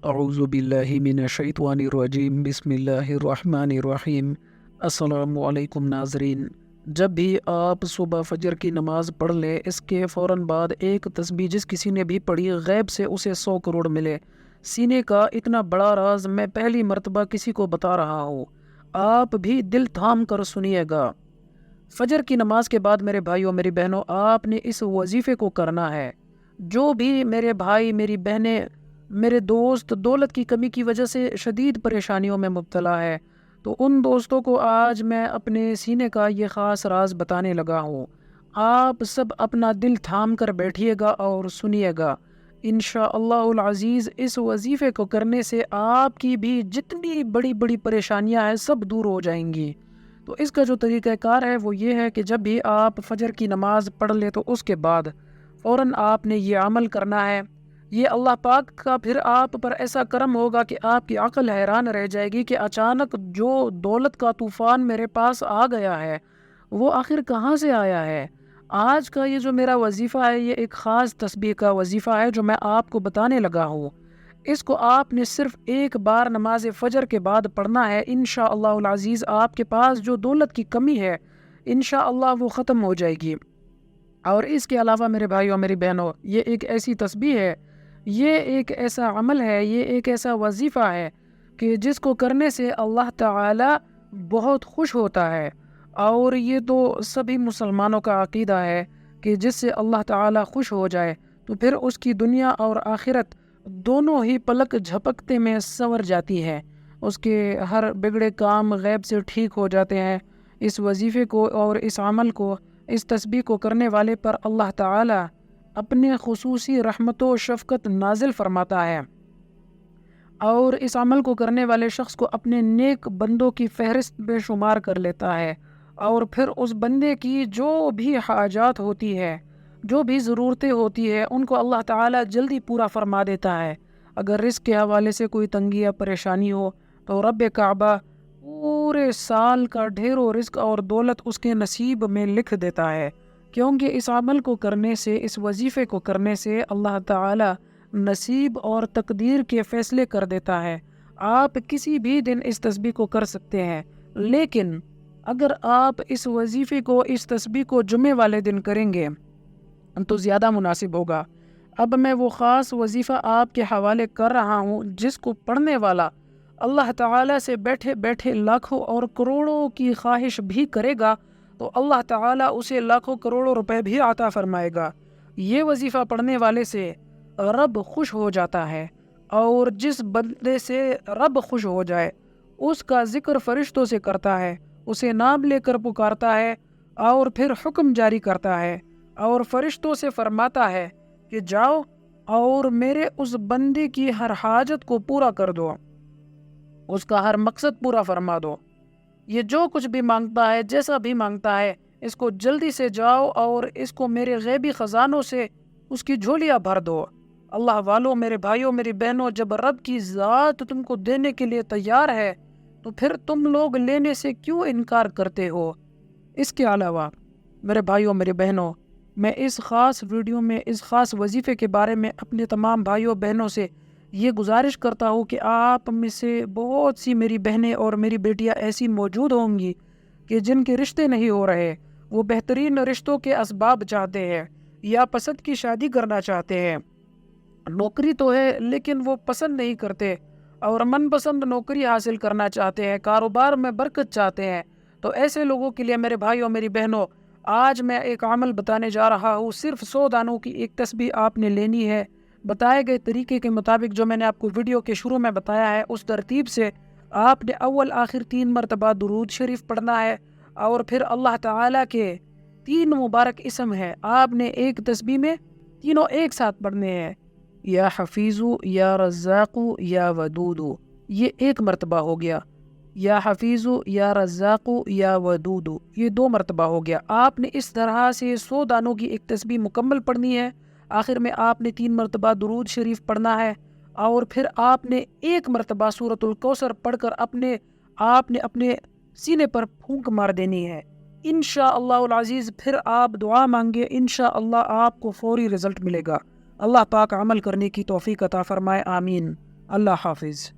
اعوذ باللہ من الشیطان الرجیم بسم اللہ الرحمن الرحیم۔ السلام علیکم ناظرین، جب بھی آپ صبح فجر کی نماز پڑھ لیں، اس کے فوراً بعد ایک تسبیح جس کسی نے بھی پڑھی، غیب سے اسے 100 کروڑ ملے۔ سینے کا اتنا بڑا راز میں پہلی مرتبہ کسی کو بتا رہا ہوں، آپ بھی دل تھام کر سنیے گا۔ فجر کی نماز کے بعد میرے بھائیوں میری بہنوں، آپ نے اس وظیفے کو کرنا ہے۔ جو بھی میرے بھائی میری بہنیں میرے دوست دولت کی کمی کی وجہ سے شدید پریشانیوں میں مبتلا ہے، تو ان دوستوں کو آج میں اپنے سینے کا یہ خاص راز بتانے لگا ہوں۔ آپ سب اپنا دل تھام کر بیٹھیے گا اور سنیے گا۔ انشاءاللہ العزیز اس وظیفے کو کرنے سے آپ کی بھی جتنی بڑی بڑی پریشانیاں ہیں سب دور ہو جائیں گی۔ تو اس کا جو طریقہ کار ہے وہ یہ ہے کہ جب بھی آپ فجر کی نماز پڑھ لیں تو اس کے بعد فوراً آپ نے یہ عمل کرنا ہے۔ یہ اللہ پاک کا پھر آپ پر ایسا کرم ہوگا کہ آپ کی عقل حیران رہ جائے گی کہ اچانک جو دولت کا طوفان میرے پاس آ گیا ہے وہ آخر کہاں سے آیا ہے۔ آج کا یہ جو میرا وظیفہ ہے یہ ایک خاص تسبیح کا وظیفہ ہے جو میں آپ کو بتانے لگا ہوں۔ اس کو آپ نے صرف ایک بار نماز فجر کے بعد پڑھنا ہے۔ انشاءاللہ العزیز آپ کے پاس جو دولت کی کمی ہے انشاءاللہ وہ ختم ہو جائے گی۔ اور اس کے علاوہ میرے بھائیوں میری بہنوں، یہ ایک ایسی تسبیح ہے، یہ ایک ایسا عمل ہے، یہ ایک ایسا وظیفہ ہے کہ جس کو کرنے سے اللہ تعالی بہت خوش ہوتا ہے۔ اور یہ تو سبھی مسلمانوں کا عقیدہ ہے کہ جس سے اللہ تعالی خوش ہو جائے تو پھر اس کی دنیا اور آخرت دونوں ہی پلک جھپکتے میں سنور جاتی ہے، اس کے ہر بگڑے کام غیب سے ٹھیک ہو جاتے ہیں۔ اس وظیفے کو اور اس عمل کو، اس تسبیح کو کرنے والے پر اللہ تعالی اپنے خصوصی رحمت و شفقت نازل فرماتا ہے، اور اس عمل کو کرنے والے شخص کو اپنے نیک بندوں کی فہرست میں شمار کر لیتا ہے، اور پھر اس بندے کی جو بھی حاجات ہوتی ہے، جو بھی ضرورتیں ہوتی ہے، ان کو اللہ تعالی جلدی پورا فرما دیتا ہے۔ اگر رزق کے حوالے سے کوئی تنگی یا پریشانی ہو تو رب کعبہ پورے سال کا ڈھیروں رزق اور دولت اس کے نصیب میں لکھ دیتا ہے، کیونکہ اس عمل کو کرنے سے، اس وظیفے کو کرنے سے اللہ تعالی نصیب اور تقدیر کے فیصلے کر دیتا ہے۔ آپ کسی بھی دن اس تسبیح کو کر سکتے ہیں، لیکن اگر آپ اس وظیفے کو، اس تسبیح کو جمعے والے دن کریں گے تو زیادہ مناسب ہوگا۔ اب میں وہ خاص وظیفہ آپ کے حوالے کر رہا ہوں جس کو پڑھنے والا اللہ تعالی سے بیٹھے بیٹھے لاکھوں اور کروڑوں کی خواہش بھی کرے گا تو اللہ تعالیٰ اسے لاکھوں کروڑوں روپے بھی عطا فرمائے گا۔ یہ وظیفہ پڑھنے والے سے رب خوش ہو جاتا ہے، اور جس بندے سے رب خوش ہو جائے اس کا ذکر فرشتوں سے کرتا ہے، اسے نام لے کر پکارتا ہے، اور پھر حکم جاری کرتا ہے اور فرشتوں سے فرماتا ہے کہ جاؤ اور میرے اس بندے کی ہر حاجت کو پورا کر دو، اس کا ہر مقصد پورا فرما دو۔ یہ جو کچھ بھی مانگتا ہے، جیسا بھی مانگتا ہے، اس کو جلدی سے جاؤ اور اس کو میرے غیبی خزانوں سے اس کی جھولیاں بھر دو۔ اللہ والوں، میرے بھائیوں میری بہنوں، جب رب کی ذات تم کو دینے کے لیے تیار ہے تو پھر تم لوگ لینے سے کیوں انکار کرتے ہو؟ اس کے علاوہ میرے بھائیوں میری بہنوں، میں اس خاص ویڈیو میں اس خاص وظیفے کے بارے میں اپنے تمام بھائیوں بہنوں سے یہ گزارش کرتا ہوں کہ آپ میں سے بہت سی میری بہنیں اور میری بیٹیاں ایسی موجود ہوں گی کہ جن کے رشتے نہیں ہو رہے، وہ بہترین رشتوں کے اسباب چاہتے ہیں یا پسند کی شادی کرنا چاہتے ہیں، نوکری تو ہے لیکن وہ پسند نہیں کرتے، اور من پسند نوکری حاصل کرنا چاہتے ہیں، کاروبار میں برکت چاہتے ہیں۔ تو ایسے لوگوں کے لیے میرے بھائیوں میری بہنوں، آج میں ایک عمل بتانے جا رہا ہوں۔ صرف 100 دانوں کی ایک تسبیح آپ نے لینی ہے، بتائے گئے طریقے کے مطابق جو میں نے آپ کو ویڈیو کے شروع میں بتایا ہے، اس ترتیب سے آپ نے اول آخر 3 مرتبہ درود شریف پڑھنا ہے، اور پھر اللہ تعالیٰ کے 3 مبارک اسم ہے، آپ نے ایک تسبیح میں تینوں ایک ساتھ پڑھنے ہیں۔ یا حفیظو، یا رزاقو، یا ودودو، یہ 1 مرتبہ ہو گیا۔ یا حفیظو، یا رزاقو، یا ودودو، یہ 2 مرتبہ ہو گیا۔ آپ نے اس طرح سے 100 دانوں کی ایک تسبیح مکمل پڑھنی ہے۔ آخر میں آپ نے 3 مرتبہ درود شریف پڑھنا ہے، اور پھر آپ نے 1 مرتبہ سورۃ الکوثر پڑھ کر آپ نے اپنے سینے پر پھونک مار دینی ہے۔ انشاءاللہ العزیز پھر آپ دعا مانگے، انشاءاللہ آپ کو فوری رزلٹ ملے گا۔ اللہ پاک عمل کرنے کی توفیق عطا فرمائے، آمین۔ اللہ حافظ۔